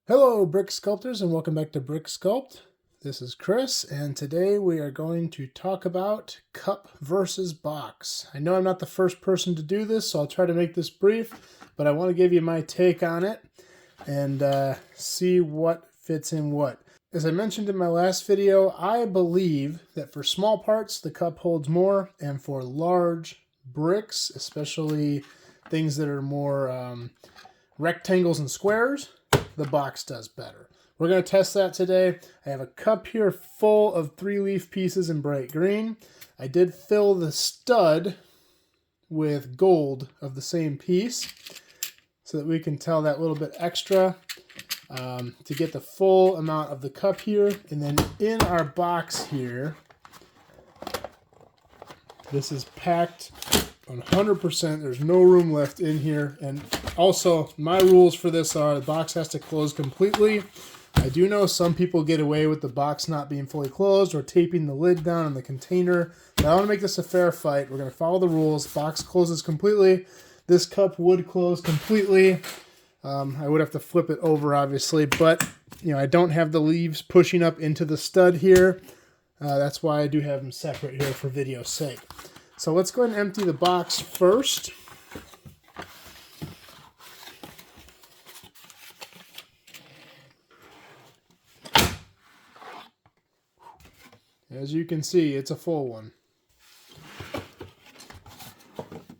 Hello brick sculptors and welcome back to Brick Sculpt. This is Chris and today we are going to talk about cup versus box. I know I'm not the first person to do this, so I'll try to make this brief, but I want to give you my take on it and see what fits in what. As I mentioned in my last video, I believe that for small parts the cup holds more, and for large bricks, especially things that are more rectangles and squares, the box does better. We're going to test that today. I have a cup here full of 3-leaf pieces in bright green. I did fill the stud with gold of the same piece so that we can tell that little bit extra to get the full amount of the cup here. And then in our box here, this is packed 100%. There's no room left in here. And also, my rules for this are the box has to close completely. I do know some people get away with the box not being fully closed or taping the lid down on the container. But I want to make this a fair fight. We're going to follow the rules. Box closes completely. This cup would close completely. I would have to flip it over, obviously, but I don't have the leaves pushing up into the stud here. That's why I do have them separate here for video's sake. So let's go ahead and empty the box first. As you can see, it's a full one.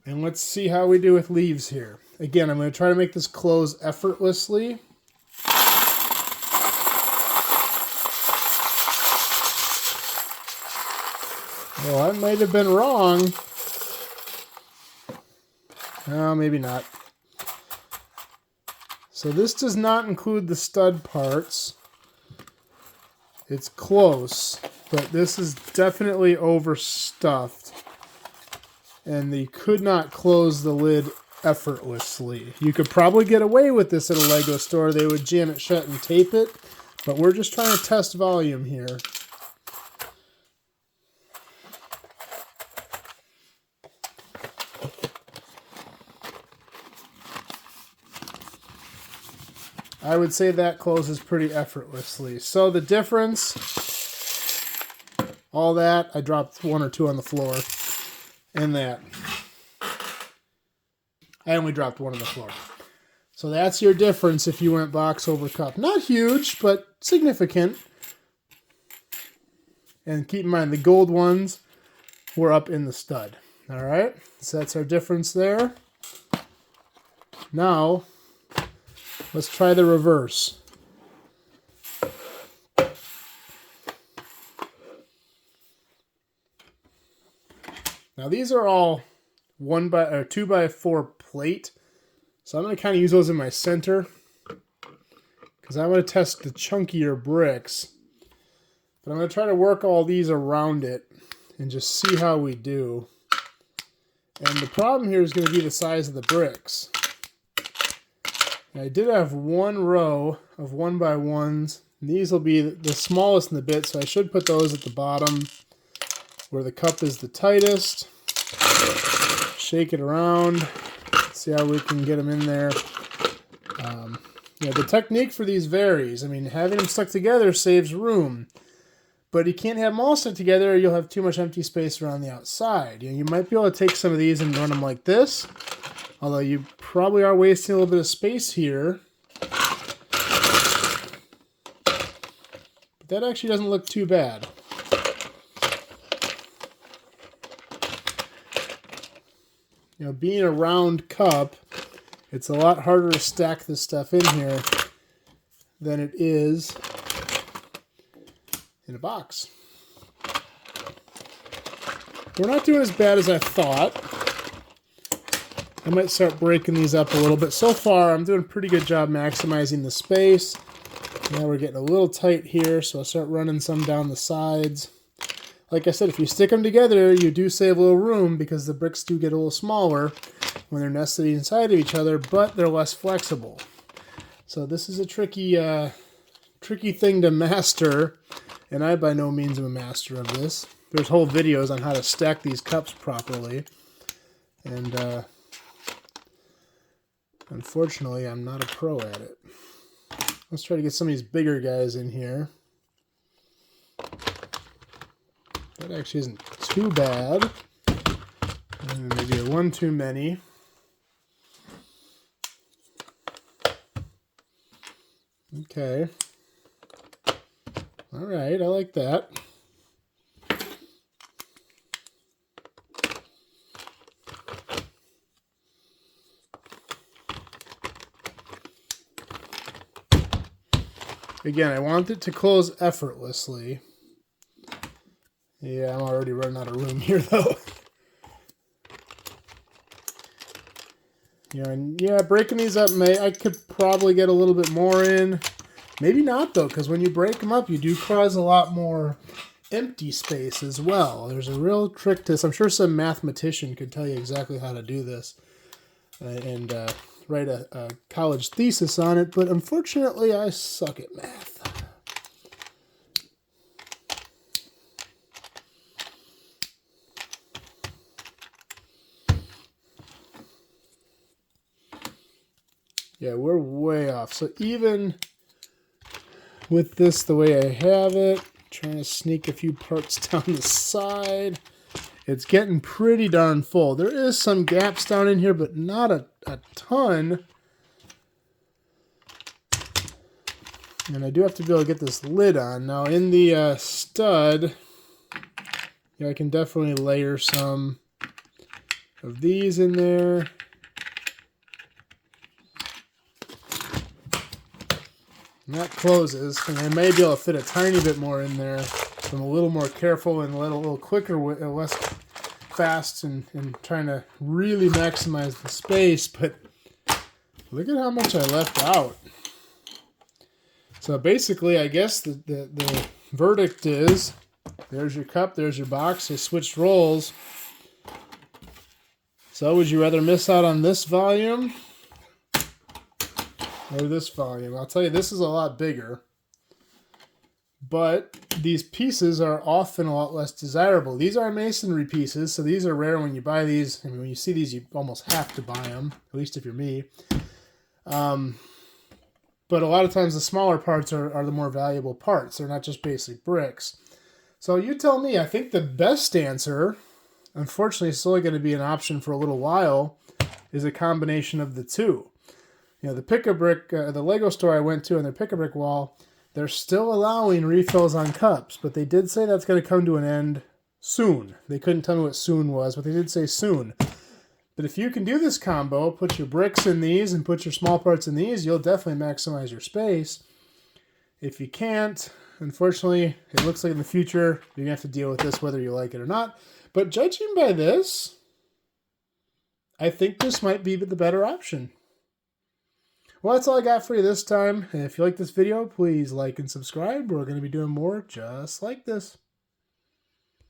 And let's see how we do with leaves here. Again, I'm going to try to make this close effortlessly. Well, I might have been wrong. No, maybe not. So this does not include the stud parts. It's close, but this is definitely overstuffed. And they could not close the lid effortlessly. You could probably get away with this at a Lego store. They would jam it shut and tape it. But we're just trying to test volume here. I would say that closes pretty effortlessly. So the difference, all that, I dropped 1 or 2 on the floor, and that. I only dropped 1 on the floor. So that's your difference if you went box over cup. Not huge, but significant. And keep in mind, the gold ones were up in the stud. All right, so that's our difference there. Now, let's try the reverse. Now these are all 2x4 plate, so I'm going to kind of use those in my center because I'm going to test the chunkier bricks. But I'm going to try to work all these around it and just see how we do. And the problem here is going to be the size of the bricks. I did have 1 row of 1x1s. These will be the smallest in the bit, so I should put those at the bottom where the cup is the tightest. Shake it around. See how we can get them in there. The technique for these varies. I mean, having them stuck together saves room. But you can't have them all stuck together or you'll have too much empty space around the outside. You might be able to take some of these and run them like this. Although you probably are wasting a little bit of space here. But that actually doesn't look too bad. Being a round cup, it's a lot harder to stack this stuff in here than it is in a box. We're not doing as bad as I thought. I might start breaking these up a little bit. So far, I'm doing a pretty good job maximizing the space. Now we're getting a little tight here, so I'll start running some down the sides. Like I said, if you stick them together, you do save a little room because the bricks do get a little smaller when they're nested inside of each other, but they're less flexible. So this is a tricky thing to master, and I by no means am a master of this. There's whole videos on how to stack these cups properly, and unfortunately, I'm not a pro at it. Let's try to get some of these bigger guys in here. That actually isn't too bad. And maybe one too many. Okay. All right, I like that. Again, I want it to close effortlessly. Yeah, I'm already running out of room here, though. Yeah, breaking these up, I could probably get a little bit more in. Maybe not, though, because when you break them up, you do cause a lot more empty space as well. There's a real trick to this. I'm sure some mathematician could tell you exactly how to do this and write a college thesis on it, but unfortunately, I suck at math. Yeah, we're way off. So even with this the way I have it, trying to sneak a few parts down the side, it's getting pretty darn full. There is some gaps down in here, but not a ton. And I do have to be able to get this lid on. Now in the stud, yeah, I can definitely layer some of these in there. And that closes, and I may be able to fit a tiny bit more in there. So I'm a little more careful and a little quicker, less fast, and trying to really maximize the space. But look at how much I left out. So basically, I guess the verdict is, there's your cup, there's your box. They switched roles. So would you rather miss out on this volume or this volume? I'll tell you, this is a lot bigger, but these pieces are often a lot less desirable. These are masonry pieces, so these are rare when you buy these. I mean, when you see these, you almost have to buy them, at least if you're me. But a lot of times the smaller parts are the more valuable parts. They're not just basic bricks. So you tell me. I think the best answer, unfortunately, is still going to be an option for a little while, is a combination of the two. You know, the Pick-A-Brick, the Lego store I went to on their Pick-A-Brick wall, they're still allowing refills on cups, but they did say that's going to come to an end soon. They couldn't tell me what soon was, but they did say soon. But if you can do this combo, put your bricks in these and put your small parts in these, you'll definitely maximize your space. If you can't, unfortunately, it looks like in the future, you're going to have to deal with this whether you like it or not. But judging by this, I think this might be the better option. Well, that's all I got for you this time. And if you like this video, please like and subscribe. We're going to be doing more just like this.